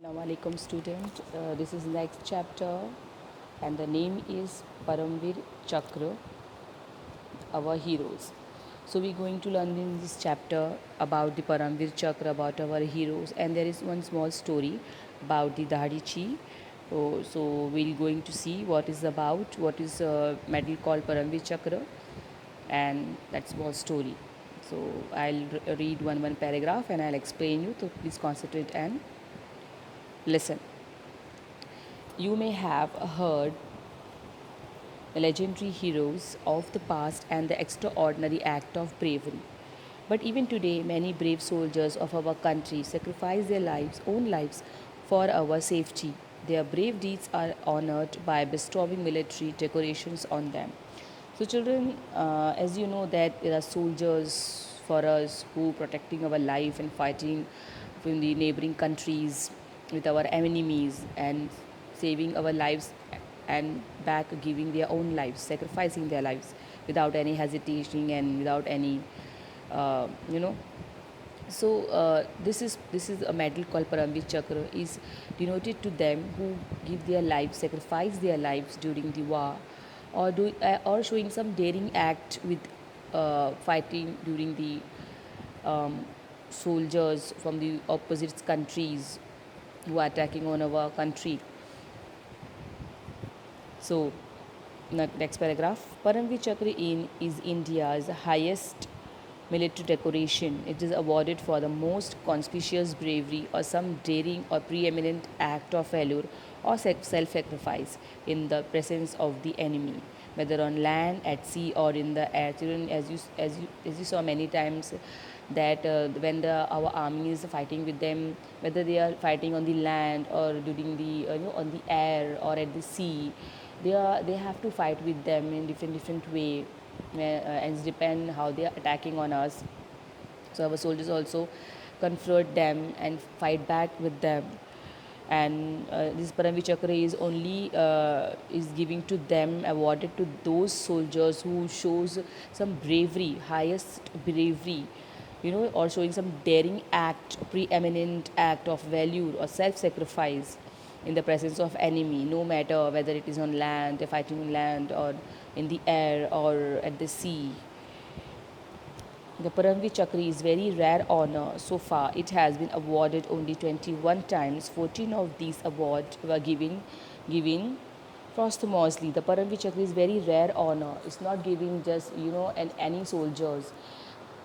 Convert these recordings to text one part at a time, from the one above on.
Assalamualaikum student. This is next chapter and the name is Paramvir Chakra, our heroes. So we're going to learn in this chapter about the Paramvir Chakra, about our heroes, and there is one small story about the Dahadichi. So we're going to see what is about, what is a medal called Paramvir Chakra, and that small story. So I'll read one paragraph and I'll explain you. So please concentrate and listen. You may have heard the legendary heroes of the past and the extraordinary act of bravery. But even today, many brave soldiers of our country sacrifice their own lives, for our safety. Their brave deeds are honored by bestowing military decorations on them. So, children, as you know, that there are soldiers for us who protecting our life and fighting from the neighboring countries with our enemies and saving our lives and back giving their own lives, sacrificing their lives without any hesitation and without any, uh, you know. So this is a medal called Paramvir Chakra is denoted to them who give their lives, sacrifice their lives during the war, or showing some daring act with fighting during the soldiers from the opposite countries who are attacking on our country. So, next paragraph. Paramvir Chakra is India's highest military decoration. It is awarded for the most conspicuous bravery or some daring or preeminent act of valor or self-sacrifice in the presence of the enemy, whether on land, at sea, or in the air. Children, as you saw many times, that when our army is fighting with them, whether they are fighting on the land or during the on the air or at the sea, they have to fight with them in different way, and it depend how they are attacking on us. So our soldiers also confront them and fight back with them. And this Paramvir Chakra is only is giving to them, awarded to those soldiers who shows some bravery, highest bravery, or showing some daring act, preeminent act of value or self-sacrifice in the presence of enemy, no matter whether it is on land, they're fighting on land, or in the air or at the sea. The Paramvir Chakra is very rare honor so far. It has been awarded only 21 times. 14 of these awards were given posthumously. The Paramvir Chakra is very rare honor. It's not giving just and any soldiers.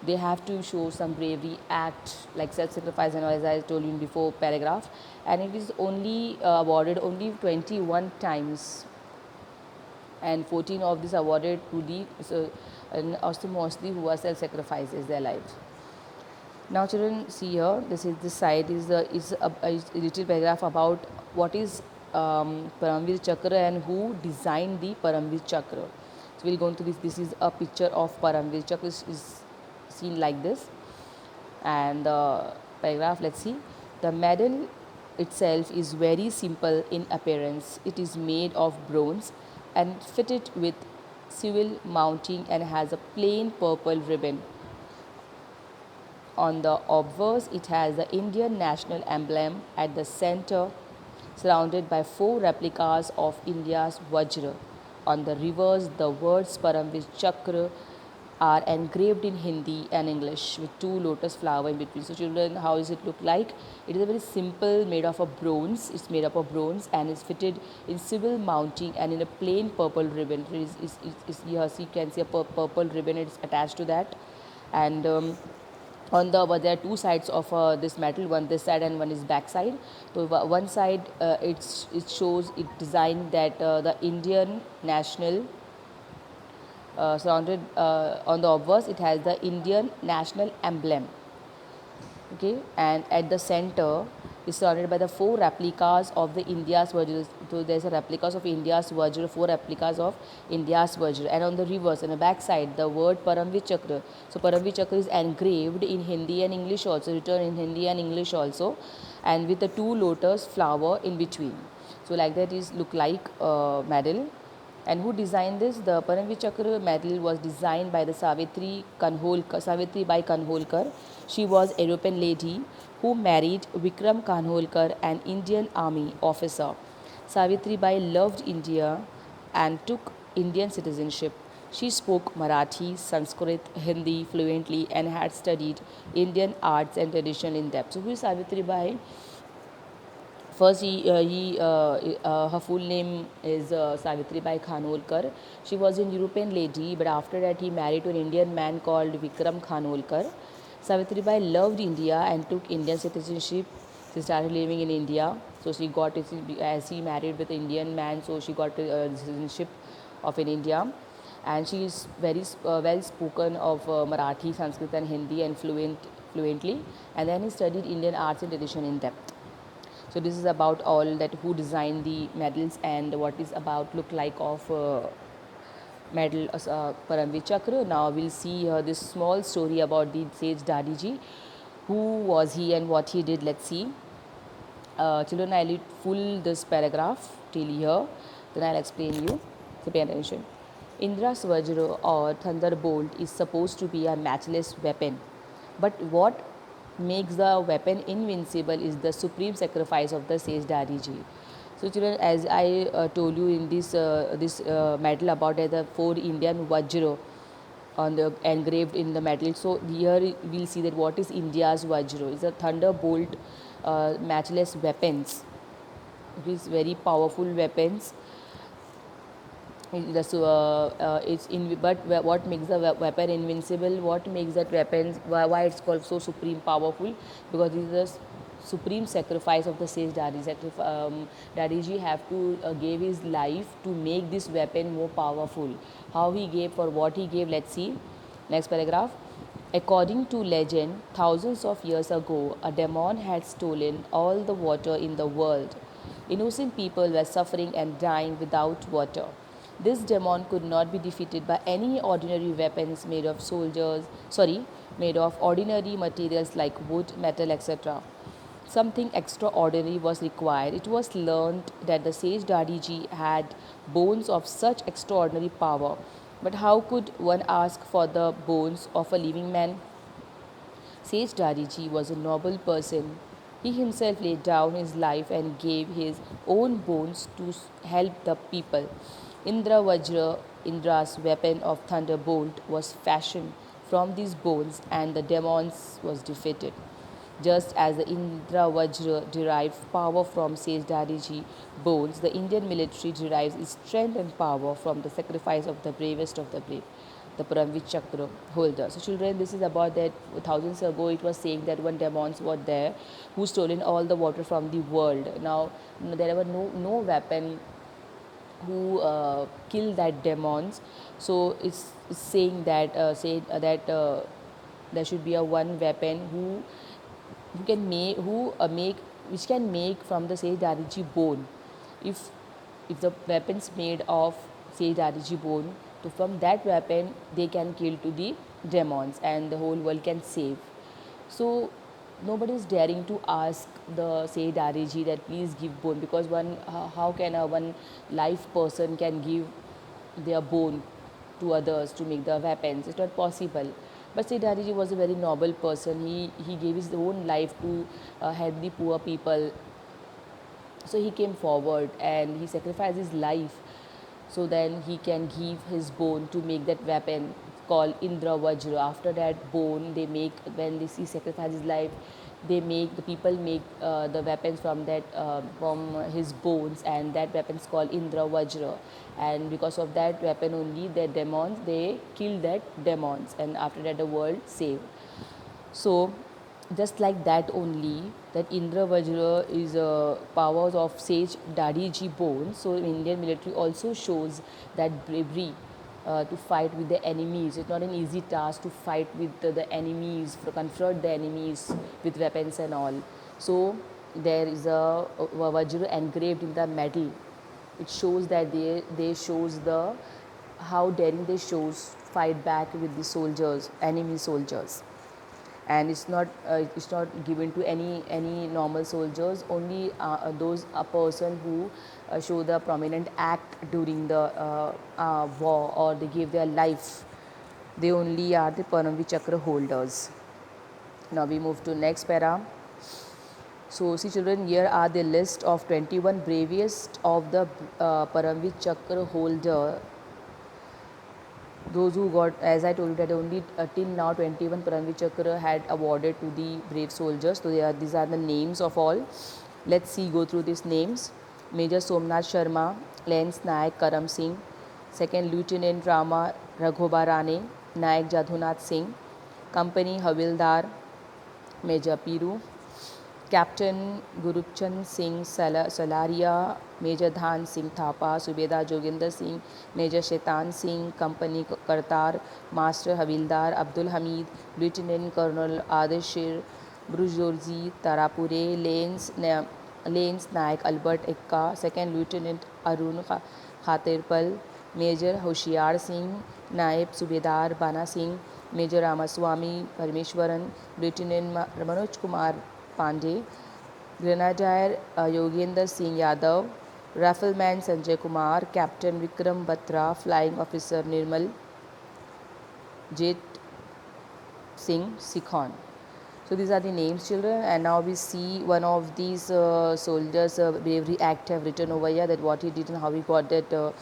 They have to show some bravery act like self-sacrifice, and as I told you in before paragraph, and it is only awarded only 21 times, and 14 of these awarded to the and also mostly who are self-sacrifices their lives. Now, children, see here. This side is a little paragraph about what is Paramvir Chakra and who designed the Paramvir Chakra. So we'll go into this. This is a picture of Paramvir Chakra. Is seen like this, and the paragraph. Let's see. The medal itself is very simple in appearance. It is made of bronze and fitted with swivel mounting and has a plain purple ribbon. On the obverse, it has the Indian national emblem at the center, surrounded by 4 replicas of India's Vajra. On the reverse, the words Paramvir Chakra are engraved in Hindi and English with 2 lotus flowers in between. So, children, how does it look like? It is a very simple, made of a bronze. It's made up of bronze and is fitted in swivel mounting and in a plain purple ribbon. Here, so you can see a purple ribbon is attached to that, and there are 2 sides of this metal, one this side and one is back side. So one side it shows it designed that the Indian national surrounded on the obverse it has the Indian national emblem, okay, and at the center is surrounded by the 4 replicas of the India's Vajra. So there's a replicas of India's Vajra, 4 replicas of India's Vajra, and on the reverse, on the back side, the word Paramvir Chakra. So Paramvir Chakra is engraved in Hindi and English also, written in Hindi and English also, and with the 2 lotus flower in between. So like that is look like medal, And who designed this? The Paramvir Chakra medal was designed by the Savitri Bai Kanholkar. She was a European lady who married Vikram Kanholkar, an Indian army officer. Savitri Bai loved India and took Indian citizenship. She spoke Marathi, Sanskrit, Hindi fluently and had studied Indian arts and tradition in depth. So, who is Savitri Bai? First, her full name is Savitri Bai Khanolkar. She was a European lady, but after that, he married to an Indian man called Vikram Khanolkar. Savitri Bai loved India and took Indian citizenship. She started living in India. So she got it as she married with an Indian man. So she got citizenship of in India, and she is very well spoken of Marathi, Sanskrit, and Hindi, and fluently. And then he studied Indian arts and tradition in depth. So this is about all that who designed the medals and what is about look like of medal Paramvir Chakra. Now we'll see this small story about the sage Dadiji. Who was he and what he did? Let's see. Children, I'll read full this paragraph till here. Then I'll explain you. So pay attention. Indra's Vajra or thunderbolt is supposed to be a matchless weapon. But what makes the weapon invincible is the supreme sacrifice of the sage Dariji. So children, as I told you in this medal about the 4 Indian Vajra on the engraved in the medal. So here we'll see that what is India's Vajra. It's a thunderbolt, matchless weapons. It is very powerful weapons. But what makes the weapon invincible? What makes that weapon? Why it's called so supreme powerful? Because it is the supreme sacrifice of the sage Dadiji. Dadiji have to give his life to make this weapon more powerful. How he gave, for what he gave? Let's see. Next paragraph. According to legend, thousands of years ago, a demon had stolen all the water in the world. Innocent people were suffering and dying without water. This demon could not be defeated by any ordinary weapons made of ordinary materials like wood, metal, etc. Something extraordinary was required. It was learned that the sage Dadiji had bones of such extraordinary power. But how could one ask for the bones of a living man? Sage Dariji was a noble person. He himself laid down his life and gave his own bones to help the people. Indra Vajra, Indra's weapon of thunderbolt, was fashioned from these bones, and the demons was defeated. Just as the Indra Vajra derived power from Sage Dadiji bones, the Indian military derives its strength and power from the sacrifice of the bravest of the brave, the Paramvir Chakra holder. So, children, this is about that thousands ago it was saying that one demons were there who stolen all the water from the world. Now, there were no weapon who killed that demons. So it's saying that there should be a one weapon who can make which can make from the say Dariji bone. If the weapons made of say Dariji bone, so from that weapon they can kill to the demons and the whole world can save. So nobody is daring to ask the say Dariji that please give bone, because how can a one live person can give their bone to others to make the weapons? It's not possible. But Sri Dariji was a very noble person. He gave his own life to help the poor people. So he came forward and he sacrificed his life so then he can give his bone to make that weapon called Indra Vajra. After that bone, they make, when they see sacrifice his life, the people make the weapons from that from his bones, and that weapon is called Indra Vajra. And because of that weapon only, the demons, they killed that demons, and after that the world saved. So just like that only, that Indra Vajra is powers of sage Dadiji bone. So Indian military also shows that bravery to fight with the enemies. It's not an easy task to fight with the enemies, to confront the enemies with weapons and all. So there is a Vajra engraved in the medal. It shows that they shows the how daring they shows fight back with the soldiers, enemy soldiers. and it's not given to any normal soldiers. Only those a person who show the prominent act during the war, or they give their life, they only are the Paramvir Chakra holders. Now we move to next para. So see children, here are the list of 21 bravest of the Paramvir Chakra holder. Those who got, as I told you, that only till now 21 Paramvir Chakra had awarded to the brave soldiers. So these are the names of all. Let's see, go through these names. Major Somnath Sharma, Lance Nayak Karam Singh, Second Lieutenant Rama Raghobarane, Nayak Jadhunath Singh, Company Havildar Major Piru, Captain Gurupchand Singh Salaria, Major Dhan Singh Thapa, Subedar Joginder Singh, Major Shaitan Singh, Company Kartar, Master Havildar Abdul Hamid, Lieutenant Colonel Adeshir Brujorji Tarapure, Lanes Naik Albert Ekka, Second Lieutenant Arun Khatirpal, Major Hoshiar Singh, Naib Subedar Bana Singh, Major Ramaswamy Parameshwaran, Lieutenant Manoj Kumar Pandey, Grenadier Yogendra Singh Yadav, Rifleman Sanjay Kumar, Captain Vikram Batra, Flying Officer Nirmal Jit Singh Sikhon. So these are the names, children, and now we see one of these soldiers' bravery act have written over here, that what he did and how he got that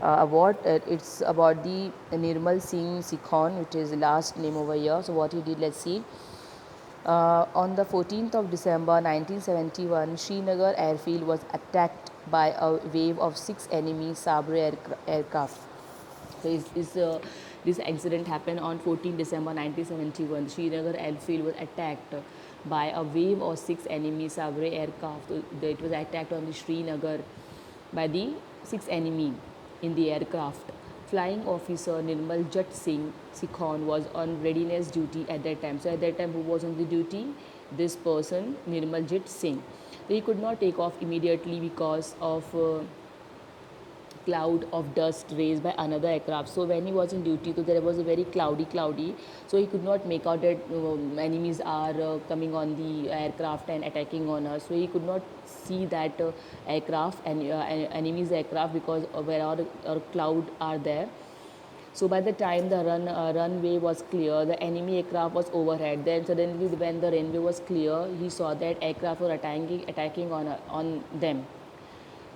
award. It's about the Nirmal Singh Sikhon, which is the last name over here. So what he did, let's see. On the 14th of December 1971, Srinagar airfield was attacked by a wave of 6 enemy Sabre aircraft. So this accident happened on 14 December 1971. Srinagar airfield was attacked by a wave of 6 enemy Sabre aircraft. It was attacked on the Srinagar by the 6 enemy in the aircraft. Flying officer Nirmal Jat Singh Sikhon was on readiness duty at that time. So at that time, who was on the duty? This person, Nirmal Jat Singh. So he could not take off immediately because of cloud of dust raised by another aircraft. So when he was in duty, so there was a very cloudy, so he could not make out that enemies are coming on the aircraft and attacking on us. So he could not see that aircraft and enemy's aircraft, because where our cloud are there. So by the time the runway was clear, the enemy aircraft was overhead. Then suddenly, when the runway was clear, he saw that aircraft were attacking on them.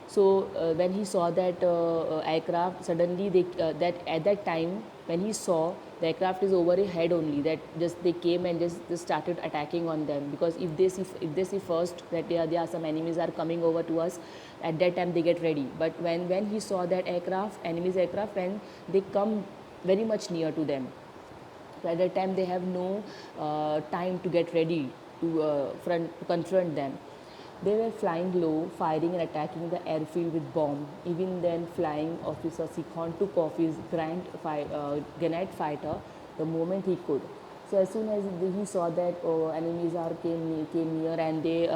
So when he saw that aircraft, suddenly that at that time when he saw the aircraft is over his head only, that just they came and just started attacking on them, because if they see first that there are some enemies are coming over to us, at that time they get ready. But when he saw that aircraft, enemies aircraft, when they come very much near to them, so at that time they have no time to get ready to confront them. They were flying low, firing and attacking the airfield with bomb. Even then, flying officer Sikhon took off his grenade fighter the moment he could. So as soon as he saw that enemies came near, and they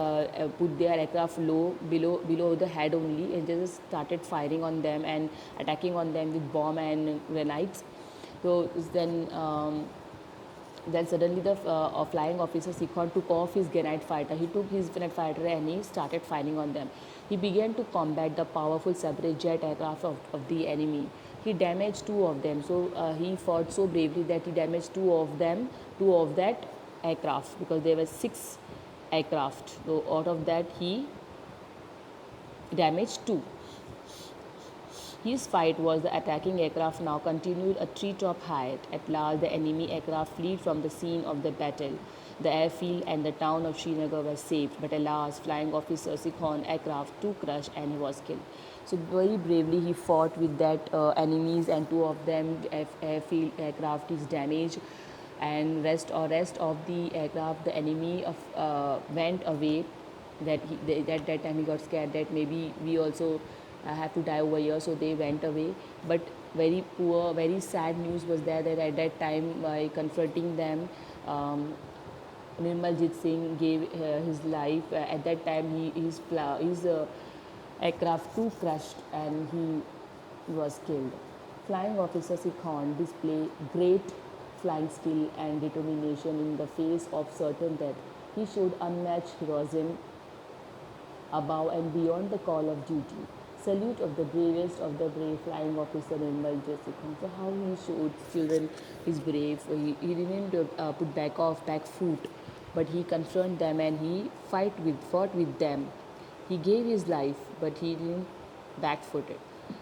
put their aircraft low, below the head only, and just started firing on them and attacking on them with bomb and grenades. So then suddenly the flying officer Sikhon took off his grenade fighter. He took his grenade fighter and he started firing on them. He began to combat the powerful Sabre jet aircraft of the enemy. He damaged 2 of them. So he fought so bravely that he damaged 2 of that aircraft, because there were 6 aircraft. So out of that he damaged 2. His fight was the attacking aircraft now continued a treetop height. At last, the enemy aircraft fled from the scene of the battle. The airfield and the town of Srinagar were saved, but alas, flying officer Sikhon aircraft too crushed and he was killed. So very bravely he fought with that enemies, and 2 of them airfield aircraft is damaged, and rest of the aircraft, the enemy went away. That time he got scared that maybe we also have to die over here, so they went away. But very poor, very sad news was there, that at that time, by confronting them, Nirmaljit Singh gave his life. At that time, his aircraft too crushed and he was killed. Flying officer Sikhon displayed great flying skill and determination in the face of certain death. He showed unmatched heroism above and beyond the call of duty. Salute of the bravest of the brave flying officer Nirmal Jasikhan. So how he showed children he's brave. He didn't put back foot, but he confronted them and he fought with them. He gave his life, but he didn't back foot it.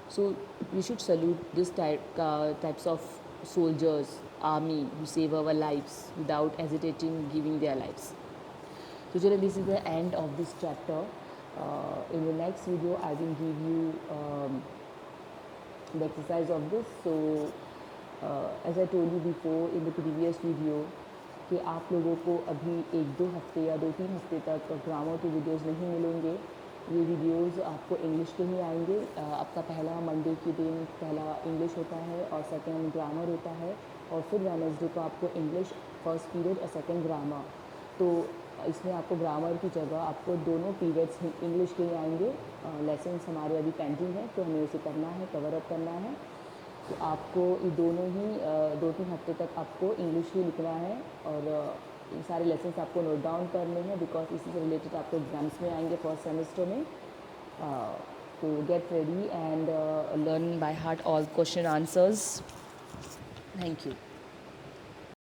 So we should salute this types of soldiers, army who save our lives without hesitating giving their lives. So children, this is the end of this chapter. In the next video, I will give you the exercise of this. So as I told you before in the previous video कि आप लोगों को अभी 1-2 हफ्ते या 2-3 हफ्ते तक grammar के वीडियोस नहीं मिलेंगे. ये वीडियोस आपको इंग्लिश के ही आएंगे. आपका पहला मंडे के दिन पहला इंग्लिश होता है और सेकंड ग्रामर होता है और फिर वेडनेसडे को आपको इंग्लिश फर्स्ट पीरियड और सेकंड ग्रामर. तो इसमें आपको ग्रामर की जगह आपको दोनों पीरियड्स इंग्लिश के ही आएंगे. लेसन्स हमारे अभी पेंडिंग है तो हमें उसे करना है, कवर अप करना है. तो आपको ये दोनों ही 2-3 हफ्ते तक आपको इंग्लिश ही लिखना है और ये सारे लेसन्स आपको नोट डाउन करने हैं बिकॉज इसी से रिलेटेड आपको एग्जाम्स में आएंगे फर्स्ट सेमेस्टर में. तो get ready and learn by heart all question answers. Thank you.